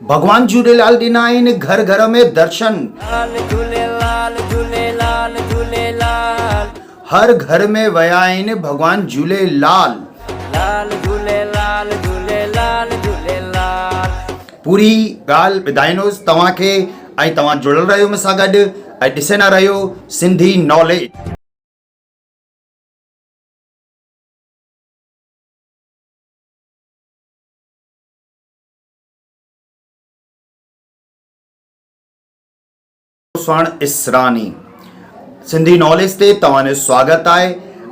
भगवान झूलेलाल ॾिना आहिनि घर घर में दर्शन। झूलेलाल झूलेलाल झूलेलाल हर घर में विया आहिनि भगवान झूलेलाल। लाल झूलेलाल झूलेलाल झूलेलाल। पूरी ॻाल्हि ॿुधाईंदुसि तव्हांखे ऐं तव्हां जुड़ियल रहियो मूंसां गॾु ऐं ॾिसंदा रहियो सिंधी नॉलेज। स्वर्ण इसरानी सिंधी नॉलेज ते तव्हांजो स्वागत आहे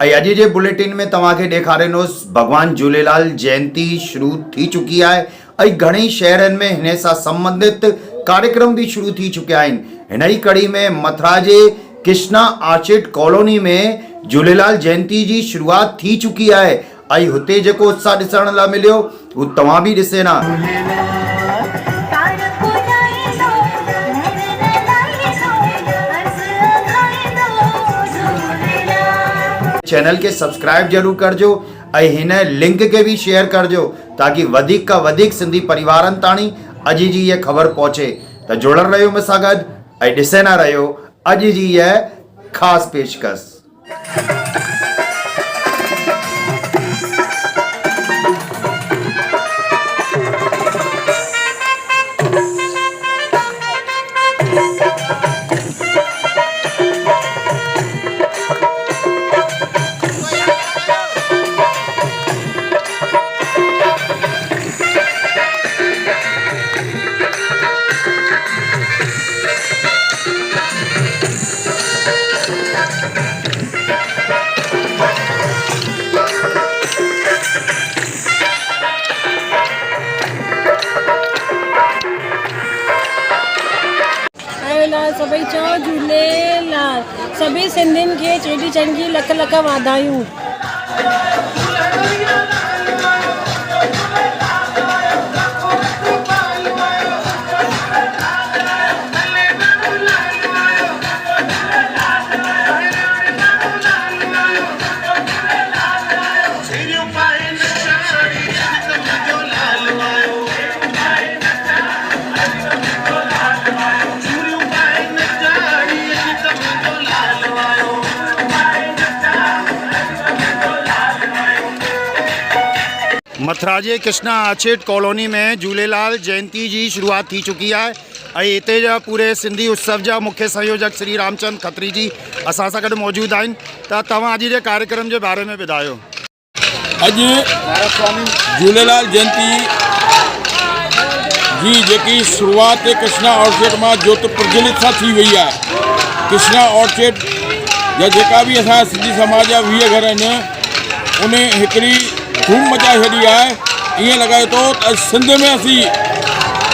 ऐं अॼु जे बुलेटिन में तव्हांखे ॾेखारींदुसि भगवान झूलेलाल जयंती शुरू थी चुकी आहे ऐं घणेई शहरनि में हिन सां संबंधित कार्यक्रम भी शुरू थी चुकिया आहिनि। हिन ई कड़ी में मथुरा जे कृष्णा आर्चिड कॉलोनी में झूलेलाल जयंती जी शुरुआत थी चुकी आहे ऐं हुते जेको उत्साह ॾिसण लाइ मिलियो उहो तव्हां बि ॾिसे ना। चैनल के सब्सक्राइब जरूर करजो ऐं हिन लिंक के भी शेयर करजो ताकि वधिक का वधिक सिंधी परिवारन ताणी अॼु जी ये खबर पहुचे। तो जुड़ल रहियो मूंसां गॾु ऐं ॾिसंदा रहियो अॼु जी ये ख़ासि पेशकश। सभी चओ झूलेलाल। सभी सिंधियुनि खे चेटीचंड जी लख लख वाधायूं। मथुरा जे कृष्णा आर्चिड कॉलोनी में झूलेलाल जयंती जी शुरुआत थी चुकी है ऐं हिते जा पूरे सिंधी उत्सव जा मुख्य संयोजक श्री रामचंद खत्री जी असां सां गॾु मौजूद आहिनि। त तव्हां अॼु जे कार्यक्रम के बारे में ॿुधायो। अॼु झूलेलाल जयंती जी जेकी शुरुआत कृष्णा ऑर्चिड में ज्योत प्रज्वलित सां थी वही है। कृष्णा ऑर्चिड जा जेका भी असां सिंधी समाज जा 20 घर आहिनि उन हिकिड़ी धूम मचाए छॾी है। ईअं लॻे थो त सिंध में असीं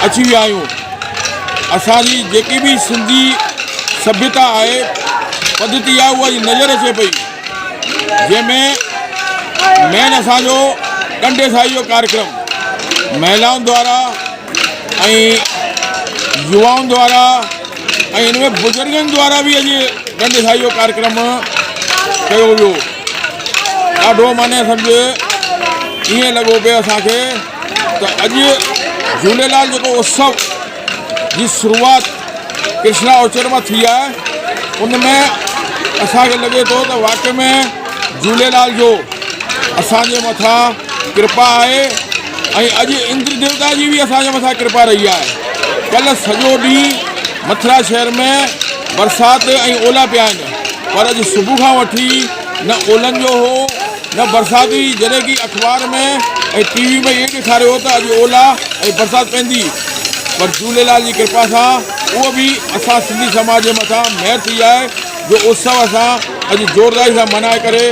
अची विया आहियूं। असांजी जेकी भी सिंधी सभ्यता है पद्धति आहे उहा नज़र अचे पई, जंहिंमें मेन असांजो कंडे साई जो कार्यक्रम महिलाउनि द्वारा ऐं युवाउनि द्वारा ऐं इनमें बुजुर्गनि द्वारा भी अॼु कंडे साई जो कार्यक्रम कयो वियो। ॾाढो माने सम्झ ईअं लॻो पियो असांखे त अॼु झूलेलाल जेको उत्सव जी शुरुआत कृष्णा ऑर्चिड में थी है उनमें असांखे लॻे थो त वाक़ई में झूलेलाल जो असांजे मथां कृपा आहे ऐं अॼु इंद्र देवता जी भी असांजे मथां कृपा रही है। कल्ह सॼो ॾींहुं मथुरा शहर में बरसात ऐं ओला पिया आहिनि पर अॼु सुबुह खां वठी न ओलनि जो हो न बरसात हुई। जॾहिं कि अखबार में ऐं टीवी में ये ॾेखारियो हो त अॼु ओला ऐं बरसात पवंदी, पर झूलेलाल जी कृपा सां उहो भी असां सिंधी समाज जे मथां महर थी आहे जो उत्सव असां अॼु ज़ोरदारी सां मनाए करे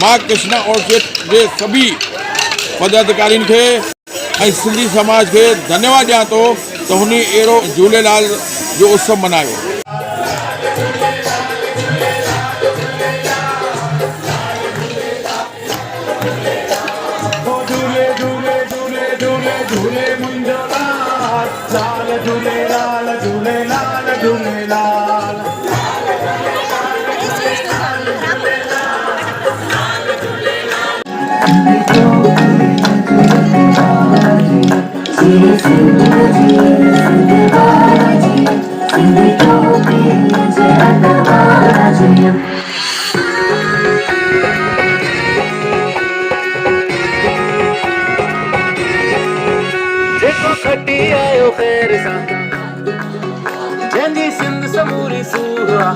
मां कृष्णा ऑर्चिड जे सभी पदाधिकारियुनि खे ऐं सिंधी समाज के धन्यवाद ॾियां थो त हुन अहिड़ो झूलेलाल जो उत्सव मनायो। झूलेलाल झूलेलाल झूलेलाल झूलेलाल खैर सा जंजी सिंध समूरी सूहा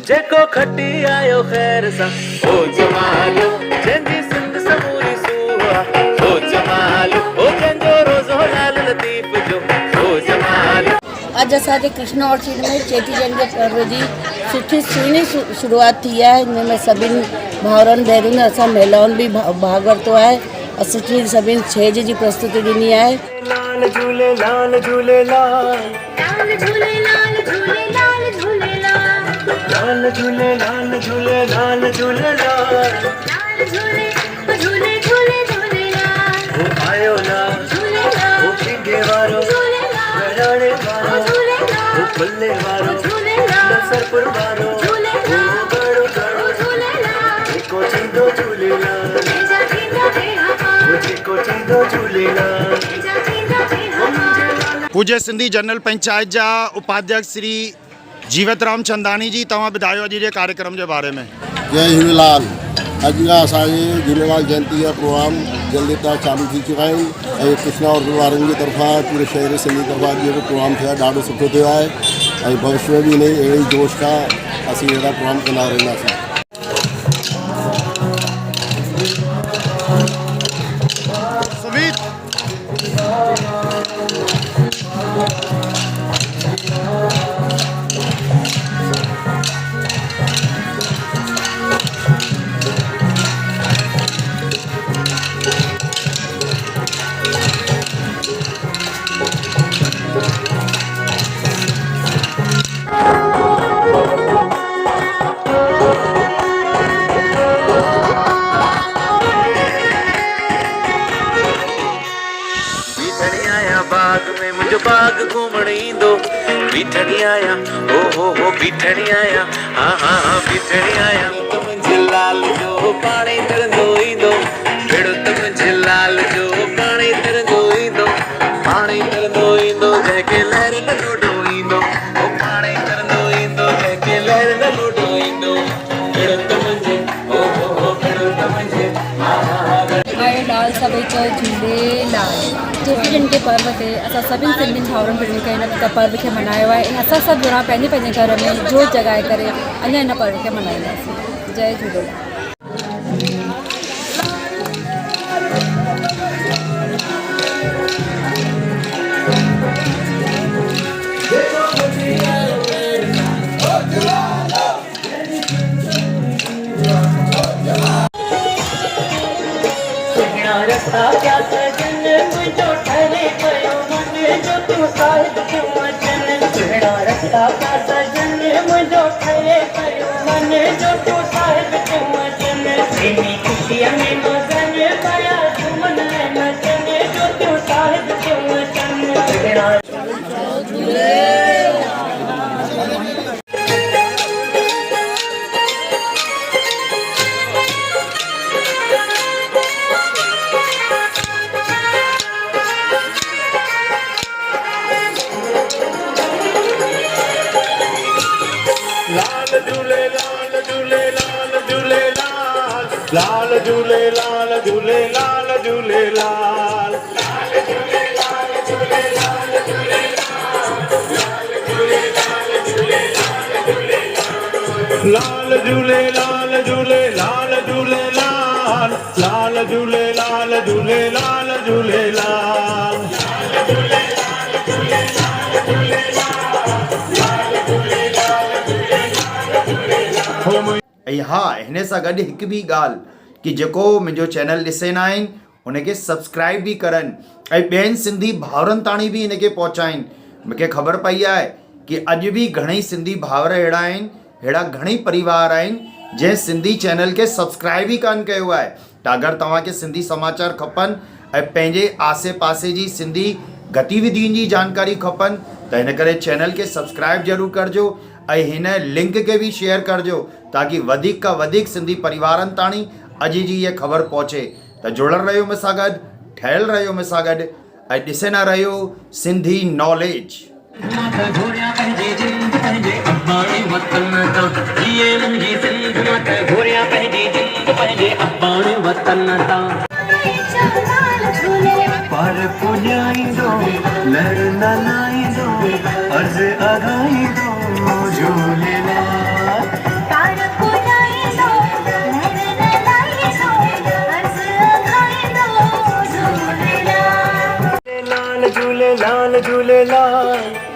जेको खटी आयो खैर सा ओ जमालो जंजी सिंध समूरी सूहा ओ जमालो ओ कंजो रोज़ो लाल लतीफ़ जो ओ जमालो। अॼु असांजे कृष्णा ऑर्चिड में चेटीचंड जे पर्व जी सुठी सुहिणी शुरूआत थी आहे। हिन में सभिनी भाउरनि भेनरुनि असां महिलाउनि बि भाग वरितो आहे ऐं सुठी सभिनी छेज जी प्रस्तुति ॾिनी आहे। लाल झूले लाल झूले लाल लाल झूले लाल झूले लाल झूले लाल झूले लाल झूले लाल झूले लाल झूले झूले झूले झूले लाल वो आयो लाल झूले लाल वो पिंगे वारो झूले लाल गराड़े वारो झूले लाल वो पल्ले वारो झूले लाल सरपुर वारो झूले वो लाल गड़ो गड़ो झूले लाल जेको चींदो झूले लाल तेजा थींदा बेहवा वो जेको चींदो झूले लाल तेजा थींदा बेहवा। पूज्य सिंधी जनरल पंचायत जा उपाध्यक्ष श्री जीवतराम चंदानी जी, तव्हां ॿुधायो अॼु जे कार्यक्रम जे बारे में। जय झूलेलाल। अॼु खां असांजे झूलेलाल जयंती जा प्रोग्राम जल्दी तां चालू थी चुका आहिनि ऐं कृष्णा और वारनि जी तरफ़ां पूरे शहर सिंधी तरफ़ां अॼु जेको प्रोग्राम थियो आहे ॾाढो सुठो थियो आहे ऐं भविष्य में बि इन अहिड़े ई जोश खां असीं अहिड़ा प्रोग्राम कंदा रहंदासीं। बाग में मुझे बाग घूमण ईंदो बीठड़ी आया हो बीठड़ी आया हाँ हाँ हाँ बीठड़ी आया तो मुझे लाल जो पानी तरंदो ईंदो भेड़ो तो मुझे लाल जो पानी तरंदो ईंदो जंहिंखे लहर न लूडो ईंदो ओ पानी तरंदो ईंदो जंहिंखे लहर न लूडो ईंदो भेड़ो तो मुझे हो भेड़ो तो मुझे हाँ हाँ हाँ। आयो लाल सभई चओ झूलेलाल। चेटीचंड के पर्व ते असां सभिनी सिंधियुनि भाउरनि भेनरुनि खे हिन पर्व खे मल्हायो आहे ऐं असां सभु ॼणा पंहिंजे पंहिंजे घर में जोत जॻाए करे अञा हिन पर्व खे मल्हाईंदासीं। जय झूलेलाल। रस्ता क्या सजन मुझो ठहरे पयो मन जो तू साहिब क्यों अचन सुहिणा रस्ता क्या सजन मुझो ठहरे पयो मन जो तू साहिब क्यों अचन तेरी खुशियां में मगन पया झूमन नचन जो तू साहिब क्यों अचन सुहिणा झूले लाल झूले लाल झूले लाल लाल झूले लाल झूले लाल झूले लाल लाल झूले लाल झूले लाल झूले लाल लाल झूले लाल झूले लाल झूले लाल ऐं हा, हिन सां गॾु हिकु ॿी ॻाल्हि कि जेको मुंहिंजो चैनल ॾिसंदा आहिनि उनखे सब्सक्राइब बि करनि ऐं ॿियनि सिंधी भाउरनि ताणी बि हिनखे पहुचाइनि। मूंखे ख़बर पई आहे कि अॼु बि घणेई सिंधी भाउर अहिड़ा आहिनि, अहिड़ा घणेई परिवार आहिनि जंहिं सिंधी चैनल खे सब्सक्राइब ई कान कयो आहे। त अगरि तव्हांखे सिंधी समाचार खपनि ऐं पंहिंजे आसे पासे जी सिंधी गतिविधियुनि जी जानकारी खपनि त हिन करे चैनल खे सब्सक्राइब ज़रूरु करिजो ऐं हिन लिंक खे बि शेयर करिजो ताकि वधीक खां वधीक सिंधी परिवारनि ताणी अॼु जी इहा ख़बर पहुचे। त जुड़ल रहियो मूंसां गॾु, ठहियल रहियो मूंसां गॾु ऐं ॾिसंदा रहियो सिंधी नॉलेज। वतन गईचा लाल झूले पार पुॼाईंदो लहर न लाहींदो अर्ज़ अघाईंदो झूलेलाल तार पुॼाईंदो लहर न लाहींदो अर्ज़ अघाईंदो झूलेलाल लाल झूलेलाल झूलेलाल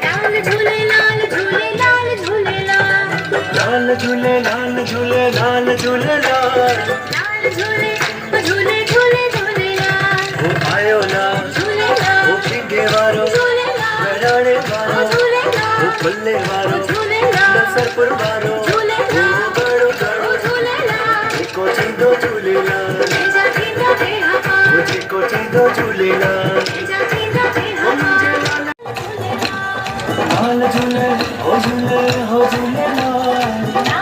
लाल झूलेलाल झूलेलाल झूलेलाल लाल झूलेलाल झूलेलाल झूलेलाल लाल झूले झूले झूले झूलेलाल हो आयो लाल झूलेलाल हो पींघे वारो झूलेलाल गराणे वारो झूलेलाल हो पल्ले वारो झूलेलाल नसरपुर वारो झूलेलाल हो गड़ो गड़ो झूलेलाल जेको थींदो झूलेलाल तेजा थींदा तेहा हो जेको थींदो झूलेलाल तेजा थींदा तेहा लाल झूले हो झूले हो झूलेलाल